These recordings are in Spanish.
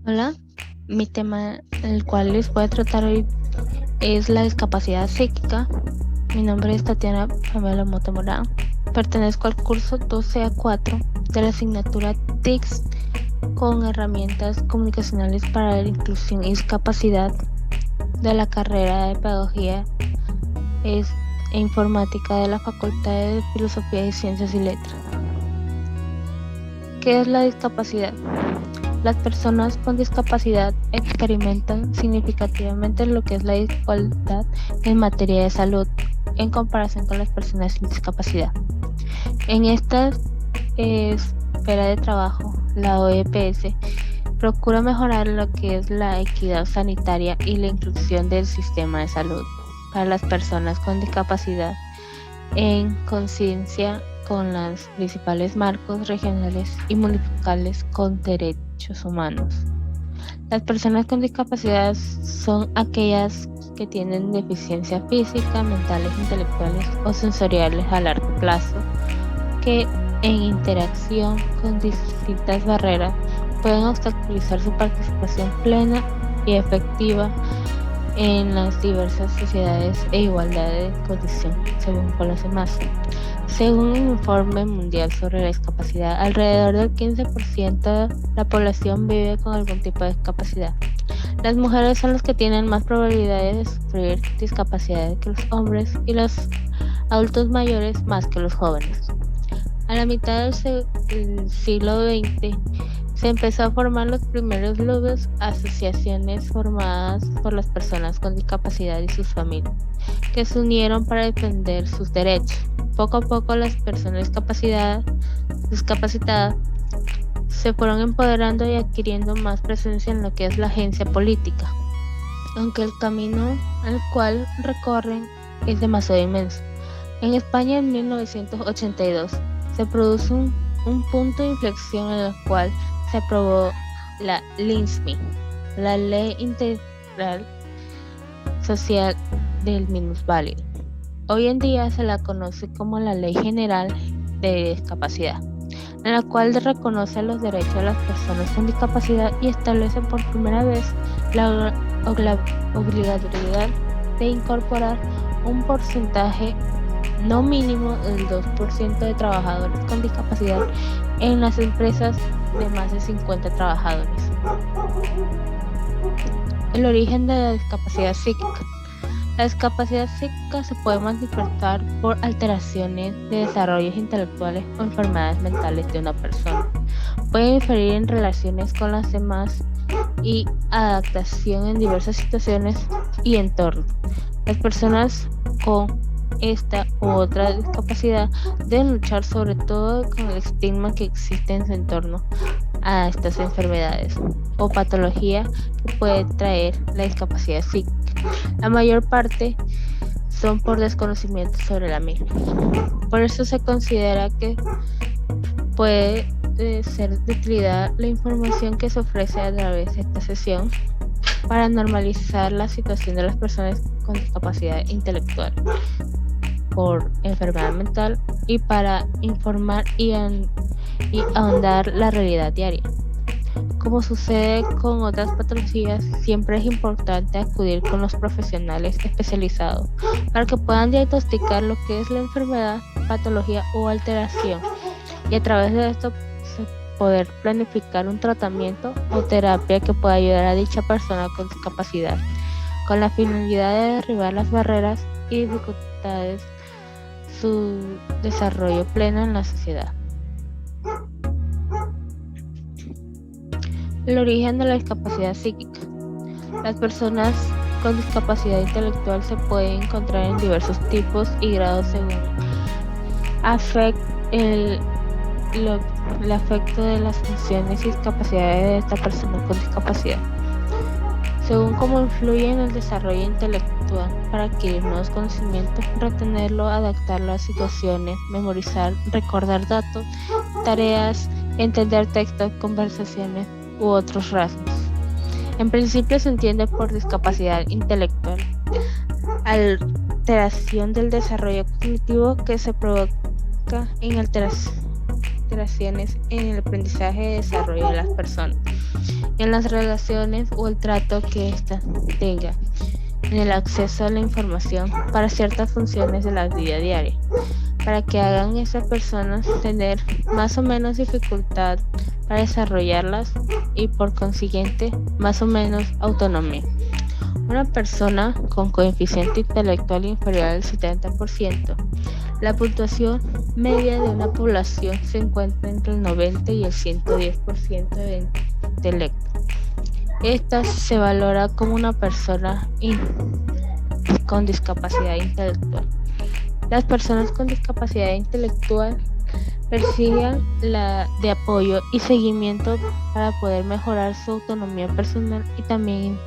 Hola, mi tema, el cual les voy a tratar hoy, es la discapacidad psíquica. Mi nombre es Tatiana Pamela Mota Morán. Pertenezco al curso 12A4 de la asignatura TICS con herramientas comunicacionales para la inclusión y discapacidad de la carrera de Pedagogía es- e Informática de la Facultad de Filosofía y Ciencias y Letras. ¿Qué es la discapacidad? Las personas con discapacidad experimentan significativamente lo que es la desigualdad en materia de salud en comparación con las personas sin discapacidad. En esta esfera de trabajo, la OEPS procura mejorar lo que es la equidad sanitaria y la inclusión del sistema de salud para las personas con discapacidad en conciencia con los principales marcos regionales y municipales con derechos humanos. Las personas con discapacidad son aquellas que tienen deficiencia física, mentales, intelectuales o sensoriales a largo plazo, que en interacción con distintas barreras pueden obstaculizar su participación plena y efectiva en las diversas sociedades e igualdad de condición según con los demás. Según un informe mundial sobre la discapacidad, alrededor del 15% de la población vive con algún tipo de discapacidad. Las mujeres son las que tienen más probabilidades de sufrir discapacidades que los hombres y los adultos mayores más que los jóvenes. A la mitad del siglo XX se empezó a formar los primeros logos, asociaciones formadas por las personas con discapacidad y sus familias, que se unieron para defender sus derechos. Poco a poco las personas discapacitadas se fueron empoderando y adquiriendo más presencia en lo que es la agencia política, aunque el camino al cual recorren es demasiado inmenso. En España en 1982 se produjo un punto de inflexión en el cual se aprobó la LINSMI, la Ley Integral Social del Minusválido. Hoy en día se la conoce como la Ley General de Discapacidad, en la cual reconoce los derechos de las personas con discapacidad y establece por primera vez la obligatoriedad de incorporar un porcentaje no mínimo del 2% de trabajadores con discapacidad en las empresas de más de 50 trabajadores. El origen de la discapacidad psíquica. La discapacidad psíquica se puede manifestar por alteraciones de desarrollos intelectuales o enfermedades mentales de una persona. Puede inferir en relaciones con las demás y adaptación en diversas situaciones y entornos. Las personas con esta u otra discapacidad deben luchar sobre todo con el estigma que existe en su entorno a estas enfermedades o patología que puede traer la discapacidad psíquica. La mayor parte son por desconocimiento sobre la misma. Por eso se considera que puede ser de utilidad la información que se ofrece a través de esta sesión para normalizar la situación de las personas con discapacidad intelectual por enfermedad mental y para informar y ahondar la realidad diaria. Como sucede con otras patologías, siempre es importante acudir con los profesionales especializados para que puedan diagnosticar lo que es la enfermedad, patología o alteración y a través de esto poder planificar un tratamiento o terapia que pueda ayudar a dicha persona con discapacidad, con la finalidad de derribar las barreras y dificultades su desarrollo pleno en la sociedad. El origen de la discapacidad psíquica. Las personas con discapacidad intelectual se pueden encontrar en diversos tipos y grados según el afecto de las funciones y capacidades de esta persona con discapacidad, según cómo influye en el desarrollo intelectual para adquirir nuevos conocimientos, retenerlo, adaptarlo a situaciones, memorizar, recordar datos, tareas, entender textos, conversaciones u otros rasgos. En principio se entiende por discapacidad intelectual alteración del desarrollo cognitivo que se provoca en alteración alteraciones en el aprendizaje y desarrollo de las personas, en las relaciones o el trato que éstas tengan, en el acceso a la información para ciertas funciones de la vida diaria, para que hagan esas personas tener más o menos dificultad para desarrollarlas y por consiguiente más o menos autonomía. Una persona con coeficiente intelectual inferior al 70%, la puntuación media de una población se encuentra entre el 90 y el 110% de intelecto. Esta se valora como una persona con discapacidad intelectual. Las personas con discapacidad intelectual reciben de apoyo y seguimiento para poder mejorar su autonomía personal y también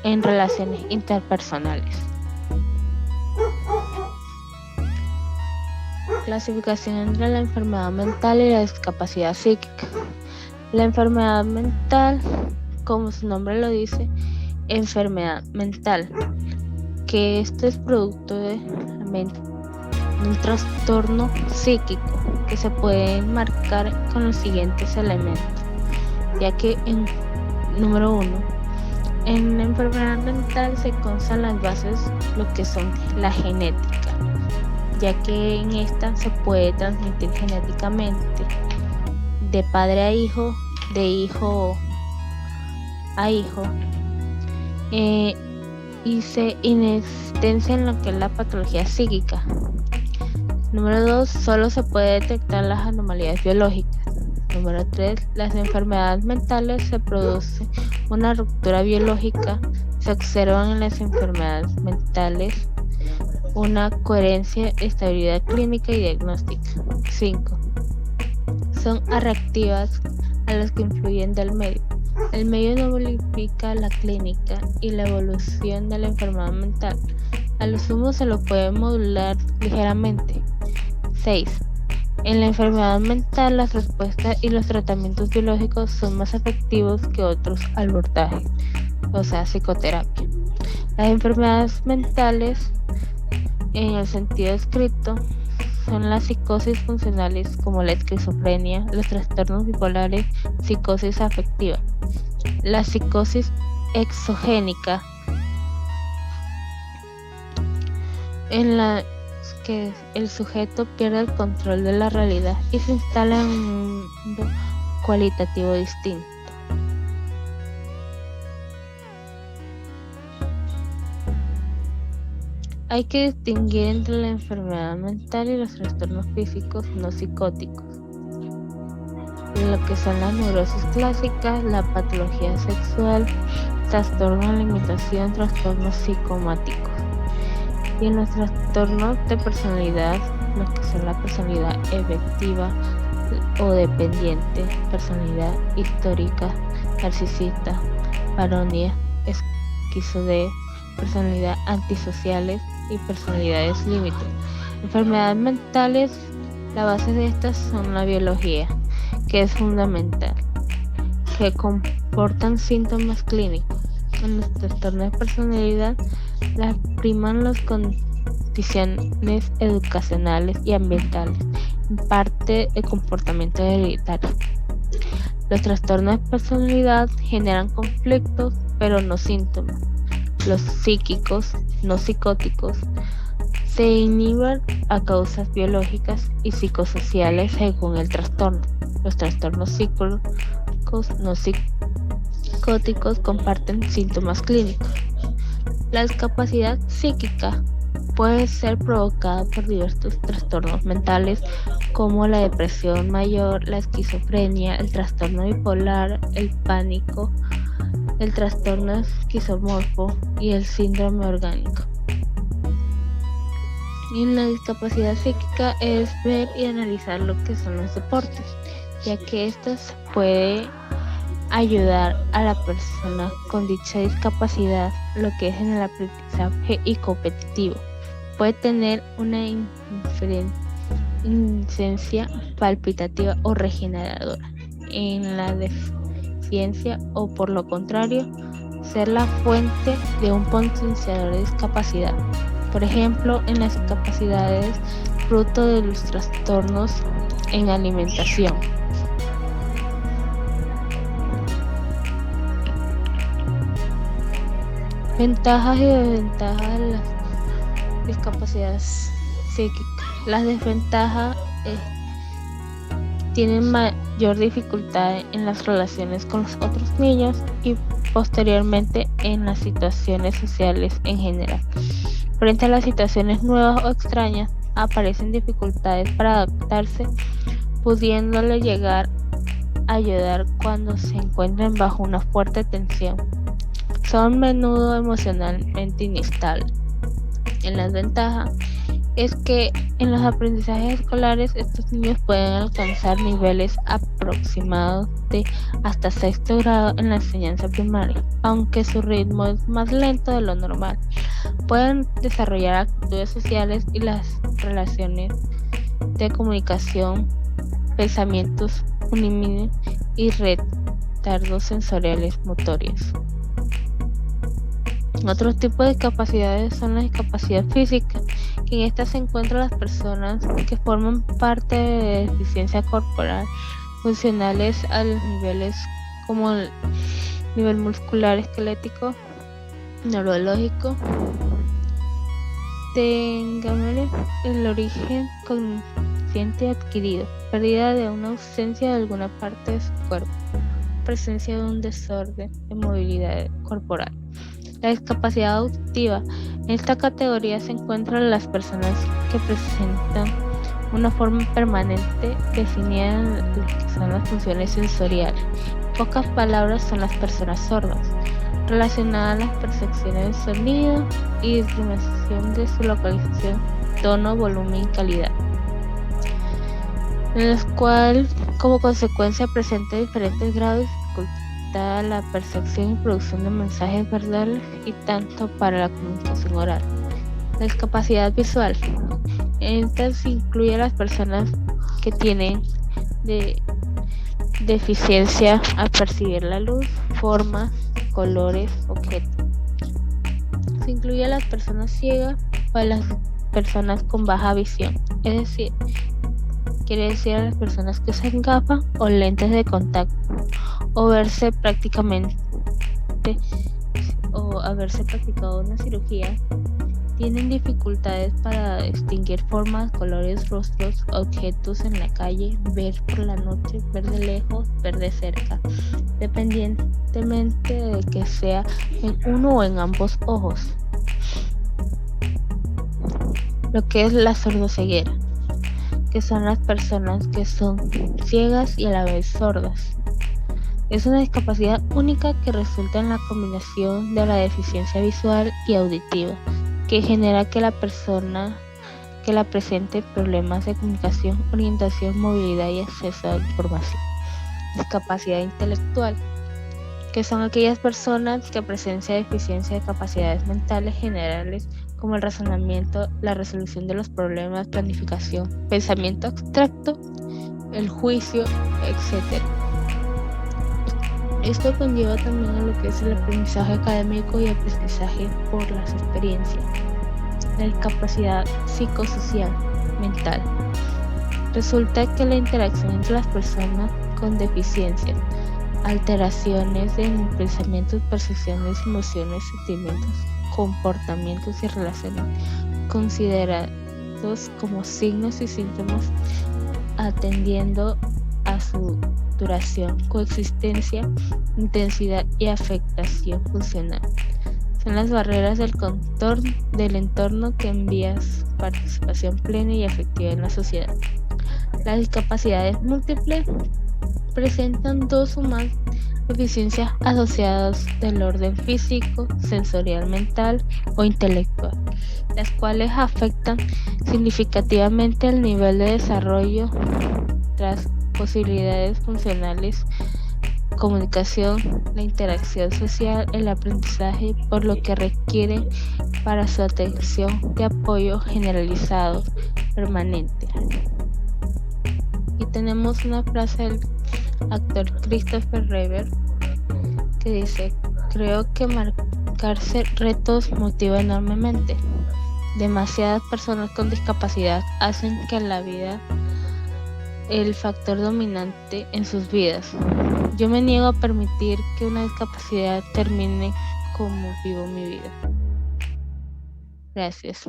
en relaciones interpersonales. Clasificación entre la enfermedad mental y la discapacidad psíquica. La enfermedad mental, como su nombre lo dice, enfermedad mental, que esto es producto de un trastorno psíquico que se puede marcar con los siguientes elementos, ya que número 1, en la enfermedad mental se constan las bases, lo que son la genética, ya que en esta se puede transmitir genéticamente de padre a hijo, de hijo a hijo, y se inexistencia en lo que es la patología psíquica. Número 2, solo se puede detectar las anomalías biológicas. Número 3, las enfermedades mentales se produce una ruptura biológica. Se observan en las enfermedades mentales una coherencia, estabilidad clínica y diagnóstica. 5. Son reactivas a las que influyen del medio. El medio no modifica la clínica y la evolución de la enfermedad mental. A lo sumo se lo puede modular ligeramente. 6. En la enfermedad mental, las respuestas y los tratamientos biológicos son más efectivos que otros abordajes, o sea, psicoterapia. Las enfermedades mentales, en el sentido escrito, son las psicosis funcionales como la esquizofrenia, los trastornos bipolares, psicosis afectiva. La psicosis exogénica, en la que el sujeto pierde el control de la realidad y se instala en un mundo cualitativo distinto. Hay que distinguir entre la enfermedad mental y los trastornos físicos no psicóticos, lo que son las neurosis clásicas, la patología sexual, trastorno de alimentación, trastornos psicomáticos. Y en los trastornos de personalidad, lo que son la personalidad efectiva o dependiente, personalidad histórica, narcisista, paranoia, esquizoide, personalidad antisociales y personalidades límites. Enfermedades mentales, la base de estas son la biología, que es fundamental, que comportan síntomas clínicos. En los trastornos de personalidad las priman las condiciones educacionales y ambientales, en parte el comportamiento hereditario. Los trastornos de personalidad generan conflictos, pero no síntomas. Los psíquicos, no psicóticos, se inhiben a causas biológicas y psicosociales según el trastorno. Los trastornos psíquicos, no psicóticos, comparten síntomas clínicos. La discapacidad psíquica puede ser provocada por diversos trastornos mentales como la depresión mayor, la esquizofrenia, el trastorno bipolar, el pánico, el trastorno esquizomorfo y el síndrome orgánico. Y en la discapacidad psíquica es ver y analizar lo que son los deportes, ya que estos puede ayudar a la persona con dicha discapacidad, lo que es en el aprendizaje y competitivo. Puede tener una insuficiencia palpitativa o regeneradora en la deficiencia o por lo contrario, ser la fuente de un potenciador de discapacidad. Por ejemplo, en las discapacidades fruto de los trastornos en alimentación. Ventajas y desventajas de las discapacidades psíquicas. Las desventajas tienen mayor dificultad en las relaciones con los otros niños y posteriormente en las situaciones sociales en general. Frente a las situaciones nuevas o extrañas, aparecen dificultades para adaptarse, pudiéndole llegar a ayudar cuando se encuentren bajo una fuerte tensión. Son a menudo emocionalmente inestables. En las ventajas es que en los aprendizajes escolares estos niños pueden alcanzar niveles aproximados de hasta sexto grado en la enseñanza primaria, aunque su ritmo es más lento de lo normal. Pueden desarrollar actitudes sociales y las relaciones de comunicación, pensamientos unánime y retardos sensoriales motorios. Otro tipo de discapacidades son la discapacidad física, que en esta se encuentran las personas que forman parte de deficiencia corporal funcionales a los niveles como el nivel muscular, esquelético, neurológico. Tengámosle el origen consciente adquirido, pérdida de una ausencia de alguna parte de su cuerpo, presencia de un desorden de movilidad corporal. La discapacidad auditiva. En esta categoría se encuentran las personas que presentan una forma permanente definida en lo que son las funciones sensoriales. Pocas palabras son las personas sordas, relacionadas a las percepciones del sonido y discriminación de su localización, tono, volumen y calidad, en los cuales como consecuencia presenta diferentes grados de dificultad a la percepción y producción de mensajes verbales y tanto para la comunicación oral. La discapacidad visual. En esta se incluye a las personas que tienen deficiencia al percibir la luz, formas, colores, objetos. Se incluye a las personas ciegas o a las personas con baja visión, es decir, quiere decir a las personas que usan gafas o lentes de contacto o haberse practicado una cirugía, tienen dificultades para distinguir formas, colores, rostros, objetos en la calle, ver por la noche, ver de lejos, ver de cerca, dependientemente de que sea en uno o en ambos ojos. Lo que es la sordoceguera, que son las personas que son ciegas y a la vez sordas. Es una discapacidad única que resulta en la combinación de la deficiencia visual y auditiva, que genera que la persona que la presente problemas de comunicación, orientación, movilidad y acceso a la información. Discapacidad intelectual, que son aquellas personas que presencian deficiencia de capacidades mentales generales como el razonamiento, la resolución de los problemas, planificación, pensamiento abstracto, el juicio, etc. Esto conlleva también a lo que es el aprendizaje académico y aprendizaje por las experiencias. La discapacidad psicosocial mental. Resulta que la interacción entre las personas con deficiencias, alteraciones en pensamientos, percepciones, emociones, sentimientos, comportamientos y relaciones considerados como signos y síntomas, atendiendo a su duración, coexistencia, intensidad y afectación funcional. Son las barreras del entorno que envían participación plena y efectiva en la sociedad. Las discapacidades múltiples presentan dos o más deficiencias asociadas del orden físico, sensorial, mental o intelectual, las cuales afectan significativamente el nivel de desarrollo tras posibilidades funcionales, comunicación, la interacción social, el aprendizaje, por lo que requieren para su atención de apoyo generalizado permanente. Y tenemos una frase del actor Christopher Reeve que dice: creo que marcarse retos motiva enormemente. Demasiadas personas con discapacidad hacen que la vida el factor dominante en sus vidas. Yo me niego a permitir que una discapacidad termine como vivo mi vida. Gracias.